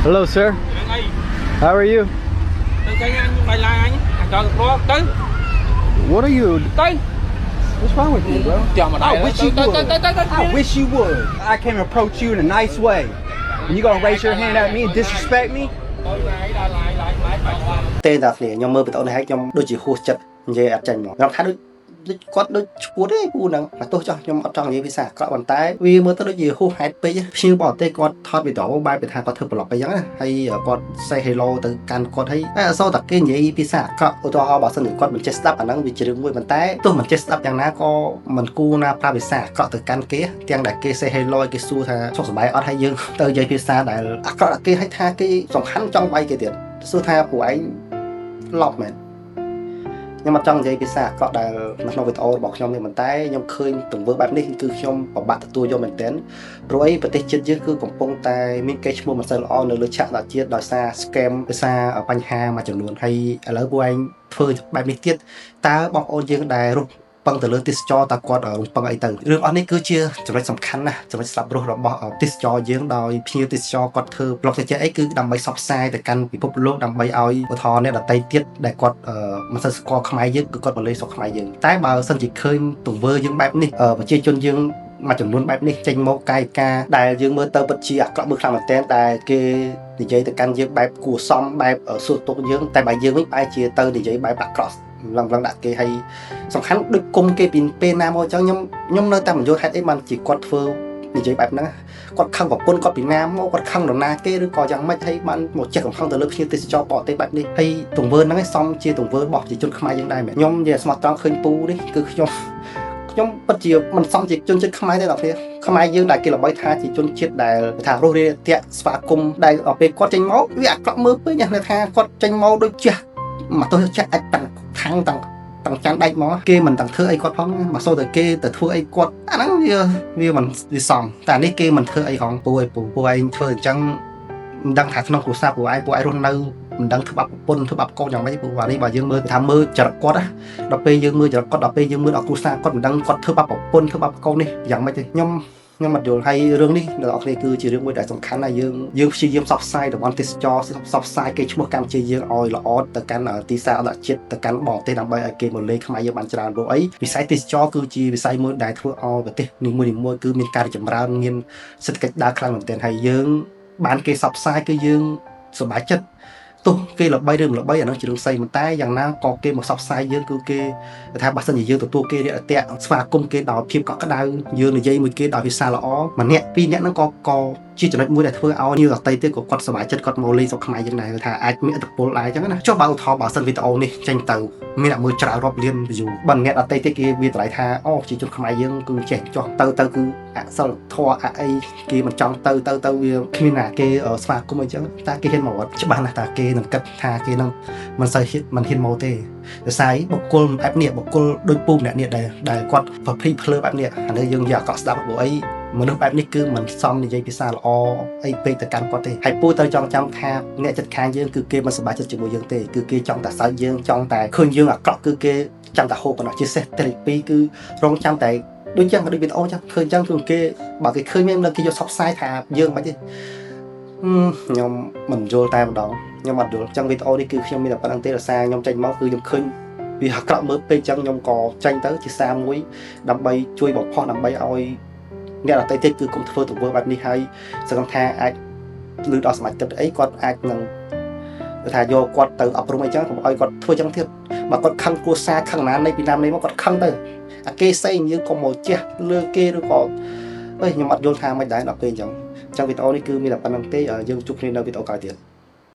Hello, sir. How are you? What are you? What's wrong with you, bro? I wish you would. I wish you would. I can approach you in a nice way. And you gonna raise your hand at me and disrespect me? ទេតាគ្នាខ្ញុំមើលវីដេអូនេះហើយខ្ញុំដូចជាហួសចិត្តនិយាយអត់ចាញ់ហ្មងខ្ញុំថាដូចគាត់ដូចឈួតទេពូហ្នឹងមកទោះចោះខ្ញុំអត់ចង់និយាយភាសាអាក្រក់ប៉ុន្តែវាមើលទៅដូចជាហួសហេតុពេកភ្ញៀវបរទេសគាត់ថតវីដេអូបែបទៅថាគាត់ធ្វើប្លុកអីចឹងណាហើយគាត់ say hello ទៅកាន់គាត់ហើយអត់សូវតែគេនិយាយភាសាអាក្រក់ឧទាហរណ៍បើសិនជាគាត់មិនចេះស្ដាប់អាហ្នឹងវាជារឿងមួយប៉ុន្តែទោះមិនចេះស្ដាប់យ៉ាងណាក៏មិនគួរណាប្រើភាសាអាក្រក់ទៅកាន់គេទាំងដែលគេ say hello គេសួរថាសុខសប្បាយអត់ហើយយើងទៅនិយាយភាសាដែលអាក្រក់គេឲ្យថាគេសំខាន់ចង់វាយគេទៀតសួរថាពួកឯងឡប់មែនខ្ញុំអត់ចង់និយាយភាសាអាក្រក់ដែលនៅក្នុងវីដេអូរបស់ខ្ញុំនេះប៉ុន្តែខ្ញុំឃើញទង្វើបែបនេះគឺខ្ញុំពិបាកទទួលយកមែនទែនព្រោះអីប្រទេសជាតិយើងគឺកំពុងតែមានកេរ្តិ៍ឈ្មោះមិនសូវល្អនៅលើឆាកអន្តរជាតិដោយសារ scam ដោយសារបញ្ហាមួយចំនួនហើយឥឡូវពួកឯងធ្វើបែបនេះទៀតតើបងប្អូនយើងដែលរស់ពឹងទៅលើទេសចរតើគាត់រំពឹងអីទៅរឿងអស់នេះគឺជាចំណុចសំខាន់ណាស់ចំណុចស្លាប់រស់របស់ទេសចរយើងដោយភ្ញៀវទេសចរគាត់ធ្វើប្លុកចេះអីគឺដើម្បីផ្សព្វផ្សាយទៅកាន់ពិភពលោកដើម្បីឲ្យឧទាហរណ៍អ្នកដទៃទៀតដែលគាត់មិនសូវស្គាល់ខ្មែរយើងគឺគាត់មកលេងស្រុកខ្មែរយើងតែបើសិនជាឃើញទង្វើយើងបែបនេះប្រជាជនយើងមួយចំនួនបែបនេះចេញមកកាយការដែលយើងមើលទៅពិតជាអាក្រក់មើលខ្លាំងមែនទែនដែលគេនិយាយទៅកាន់យើងបែបគួរសមបែបសួរទុកយើងតែបើយើងវិញបែរជាទៅនិយាយបែបអាក្រក់ឡងដាក់គេហើយសំខាន់ដូចគុំគេពីពេលណាមកអញ្ចឹងខ្ញុំនៅតែមិនយល់ហេតុអីបានជាគាត់ធ្វើនិយាយបែបហ្នឹងគាត់ខឹងប្រពន្ធគាត់ពីណាមកគាត់ខឹងនរណាគេឬក៏យ៉ាងម៉េចហើយបានមកចេះកំខឹងទៅលើភ្ញៀវទេសចរបរទេសបែបនេះហើយទង្វើហ្នឹងឯងសមជាទង្វើរបស់ប្រជាជនខ្មែរយើងដែរមែនខ្ញុំនិយាយស្មោះត្រង់ឃើញពូនេះគឺខ្ញុំពិតជាមិនសមជាជនជាតិខ្មែរទេដល់គ្នាខ្មែរយើងដែលគេល្បីថាជាជនជាតិដែលថារស់រានតាក់ស្វាគមន៍ដែលដល់ពេលគាត់ចេញមកវាអាក្រក់មើលពេកណាថាគាត់ចេញមកដូចចេះមកទោះចាក់អាចតាំងខាងតាំងចាន់ដែកមកគេមិនតាំងធ្វើអីគាត់ផងមកសូទៅគេទៅធ្វើអីគាត់អាហ្នឹងវាមិនវាសមតែនេះគេមិនធ្វើអីហងពូឯងពូឯងធ្វើអញ្ចឹងមិនដឹងថាក្នុងគ្រួសារពូឯងរស់នៅមិនដឹងធ្វើបាបប្រពន្ធធ្វើបាបកូនយ៉ាងម៉េចពូបាទនេះបើយើងមើលថាមើលចរិតគាត់ដល់ពេលយើងមើលចរិតគាត់ដល់ពេលយើងមើលដល់គ្រួសារគាត់មិនដឹងគាត់ធ្វើបាបប្រពន្ធធ្វើបាបកូននេះយ៉ាងម៉េចទេខ្ញុំអត់យល់ហើយរឿងនេះអ្នកនរគ្នាគឺជារឿងមួយដែលសំខាន់ណាស់យើងព្យាយាមផ្សព្វផ្សាយតំបន់ទេសចរផ្សព្វផ្សាយគេឈ្មោះកម្ពុជាយើងឲ្យល្អទៅកាន់ទីផ្សារអន្តរជាតិទៅកាន់បរទេសដើម្បីឲ្យគេមកលេងខ្មែរយើងបានច្រើនព្រោះអីវិស័យទេសចរគឺជាវិស័យមួយដែលធ្វើឲ្យប្រទេសនីមួយៗគឺមានការរីកចម្រើនមានសេដ្ឋកិច្ចដើរខ្លាំងមែនទែនហើយយើងបានគេផ្សព្វផ្សាយគឺយើងសប្បាយចិត្តទោះគេល្បីឬមិនល្បីអានោះជារឿងផ្សេងប៉ុន្តែយ៉ាងណាក៏គេមកផ្សព្វផ្សាយយើងគឺគេថាបើសិនជាយើងទទួលគេរាក់ទាក់ស្វាគមន៍គេដោយភាពកក់ក្ដៅយើងនិយាយមួយគេដោយភាសាល្អម្នាក់ពីរនាក់ហ្នឹងក៏ជាចំណុចមួយដែលធ្វើឲ្យnhiềuដតីទៀតក៏គាត់សប្បាយចិត្តគាត់មកលេងស្រុកខ្មែរយើងដែរថាអាចមានឥទ្ធិពលដែរអញ្ចឹងណាចុះបើឧទាហរណ៍បើសិនវីដេអូនេះចេញទៅមានអ្នកមើលច្រើនរាប់លាន view បើអ្នកដតីទៀតគេវាតម្លៃថាអូជាជនខ្មែរយើងគឺចេះចុះទៅគឺអសិលធម៌អីគេមិនចង់ទៅវាគ្មានណាគេស្វាគមន៍អញ្ចឹងតែគេហ៊ានមកវត្តច្បាស់ណាស់ថាគេនឹងគិតថាគេនឹងមិនសូវមិនហ៊ានមកទេដោយសារបុគ្គលបែបនេះបុគ្គលដូចពូម្នាក់នេះដែលគាត់ប្រភេទភ្លើបែបនេះអានេះយើងយកអាកក់ស្ដាប់ព្រោះអីមនុស្សបែបនេះគឺមិនសមនិយាយភាសាល្អអីពេកទៅកាន់គាត់ទេហើយពូទៅចង់ចាំថាអ្នកចិត្តខាងយើងគឺគេមិនសប្បាយចិត្តជាមួយយើងទេគឺគេចង់តែសើចយើងចង់តែឃើញយើងអាក្រក់គឺគេចាំតែហូបប៉ុណ្ណោះជាសេះតែទី2គឺរងចាំតែដូចចឹងដូចវីដេអូចឹងឃើញចឹងគឺគេបើគេឃើញមានគេយកសបផ្សាយថាយើងមិនទេខ្ញុំមិនយល់តែម្ដងខ្ញុំអត់យល់ចឹងវីដេអូនេះគឺខ្ញុំមានតែប៉ុណ្្នឹងទេដោយសារខ្ញុំចេញមកគឺខ្ញុំឃើញវាអាក្រក់មើលពេកចឹងខ្ញុំក៏ចេញទៅជាសារមួយដើម្បីជួយបំផុសដើម្បីឲ្យអ្នកដទៃទៀតគឺគុំធ្វើទង្វើបែបនេះហើយសង្ឃឹមថាអាចលឺដល់សមាជិកអីគាត់អាចនឹងថាយកគាត់ទៅអប់រំអីចឹងកុំឲ្យគាត់ធ្វើចឹងទៀតបើគាត់ខឹងគ្រួសារខឹងណានៃពីណានៃមកគាត់ខឹងទៅអាគេផ្សេងយើងក៏មកជះលើគេឬក៏ខ្ញុំអត់យល់ថាមិនដែរដល់ពេលអញ្ចឹងវីដេអូនេះគឺមានតែប៉ុណ្្នឹងទេយើងជួបគ្នានៅវីដេអូក្រោយទៀត